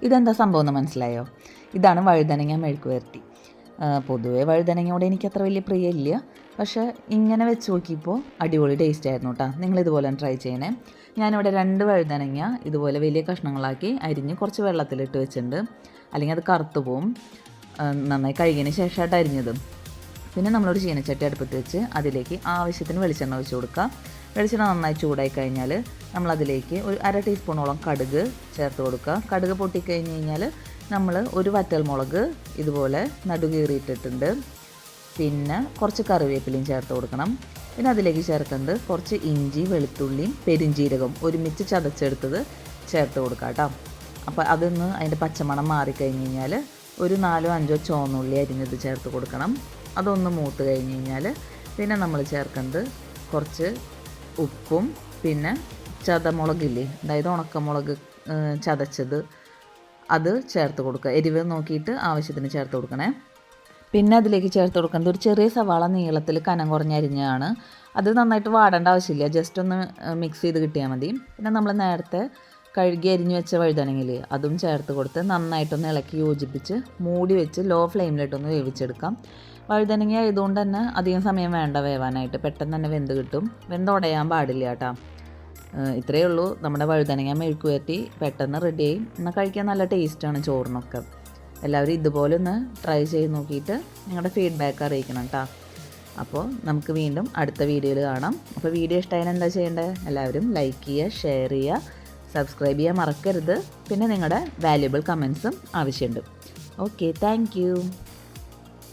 ഇതെന്താ സംഭവം എന്ന് മനസ്സിലായോ? ഇതാണ് വഴുതനങ്ങ മെഴുക്ക് പുരട്ടി. പൊതുവേ വഴുതനങ്ങയോടെ എനിക്കത്ര വലിയ പ്രിയമില്ല, പക്ഷേ ഇങ്ങനെ വെച്ച് നോക്കിയപ്പോൾ അടിപൊളി ടേസ്റ്റ് ആയിരുന്നു കേട്ടോ. നിങ്ങളിതുപോലെ ട്രൈ ചെയ്യണേ. ഞാനിവിടെ 2 വഴുതനങ്ങ ഇതുപോലെ വലിയ കഷ്ണങ്ങളാക്കി അരിഞ്ഞ് കുറച്ച് വെള്ളത്തിലിട്ട് വെച്ചിട്ടുണ്ട്, അല്ലെങ്കിൽ അത് കറുത്തു പോവും. നന്നായി കഴുകിയതിന് ശേഷമായിട്ട് അരിഞ്ഞത്. പിന്നെ നമ്മളൊരു ചീനച്ചട്ടി അടുപ്പത്ത് വെച്ച് അതിലേക്ക് ആവശ്യത്തിന് വെളിച്ചെണ്ണ ഒഴിച്ച് കൊടുക്കുക. വെളിച്ചെണ്ണ നന്നായി ചൂടായി കഴിഞ്ഞാൽ നമ്മളതിലേക്ക് ഒരു 1/2 ടീസ്പൂണോളം കടുക് ചേർത്ത് കൊടുക്കുക. കടുക് പൊട്ടിക്കഴിഞ്ഞ് കഴിഞ്ഞാൽ നമ്മൾ ഒരു വറ്റൽമുളക് ഇതുപോലെ നടുകീറിയിട്ടിട്ടുണ്ട്. പിന്നെ കുറച്ച് കറിവേപ്പിലയും ചേർത്ത് കൊടുക്കണം. പിന്നെ അതിലേക്ക് ചേർക്കേണ്ടത് കുറച്ച് ഇഞ്ചി, വെളുത്തുള്ളിയും പെരിഞ്ജീരകം ഒരുമിച്ച് ചതച്ചെടുത്തത് ചേർത്ത് കൊടുക്കുക കേട്ടോ. അപ്പോൾ അതൊന്ന് അതിൻ്റെ പച്ചമണം മാറിക്കഴിഞ്ഞ് കഴിഞ്ഞാൽ ഒരു 4-5 ചുവന്നുള്ളി അരിഞ്ഞത് ചേർത്ത് കൊടുക്കണം. അതൊന്ന് മൂത്ത് കഴിഞ്ഞ് കഴിഞ്ഞാൽ പിന്നെ നമ്മൾ ചേർക്കുന്നത് കുറച്ച് ഉപ്പും പിന്നെ ചതമുളകില്ലേ, അതായത് ഉണക്കമുളക് ചതച്ചത് അത് ചേർത്ത് കൊടുക്കുക. എരിവ് നോക്കിയിട്ട് ആവശ്യത്തിന് ചേർത്ത് കൊടുക്കണേ. പിന്നെ അതിലേക്ക് ചേർത്ത് കൊടുക്കുന്നത് ഒരു ചെറിയ സവാള നീളത്തിൽ കനം കുറഞ്ഞ് അരിഞ്ഞതാണ്. അത് നന്നായിട്ട് വാടേണ്ട ആവശ്യമില്ല, ജസ്റ്റ് ഒന്ന് മിക്സ് ചെയ്ത് കിട്ടിയാൽ മതി. പിന്നെ നമ്മൾ നേരത്തെ കഴുകി അരിഞ്ഞ് വെച്ച വഴുതനങ്ങയില്ലേ, അതും ചേർത്ത് കൊടുത്ത് നന്നായിട്ടൊന്ന് ഇളക്കി യോജിപ്പിച്ച് മൂടി വെച്ച് ലോ ഫ്ലെയിമിലിട്ടൊന്ന് വേവിച്ചെടുക്കാം. വഴുതനങ്ങ ആയതുകൊണ്ട് തന്നെ അധികം സമയം വേണ്ട വേവാനായിട്ട്, പെട്ടെന്ന് തന്നെ വെന്ത് കിട്ടും. വെന്തുടയാൻ പാടില്ല കേട്ടോ. ഇത്രയേ ഉള്ളൂ, നമ്മുടെ വഴുതനങ്ങ മെഴുക്ക് പുരട്ടി പെട്ടെന്ന് റെഡിയായി. എന്നാൽ കഴിക്കാൻ നല്ല ടേസ്റ്റാണ് ചോറിനൊക്കെ. എല്ലാവരും ഇതുപോലെ ഒന്ന് ട്രൈ ചെയ്ത് നോക്കിയിട്ട് നിങ്ങളുടെ ഫീഡ്ബാക്ക് അറിയിക്കണം കേട്ടോ. അപ്പോൾ നമുക്ക് വീണ്ടും അടുത്ത വീഡിയോയിൽ കാണാം. അപ്പോൾ വീഡിയോ ഇഷ്ടമായാൽ എന്താ ചെയ്യേണ്ടത്? എല്ലാവരും ലൈക്ക് ചെയ്യുക, ഷെയർ ചെയ്യുക, സബ്സ്ക്രൈബ് ചെയ്യാൻ മറക്കരുത്. പിന്നെ നിങ്ങളുടെ വാല്യുബിൾ കമൻസും ആവശ്യമുണ്ട്. Okay, thank you.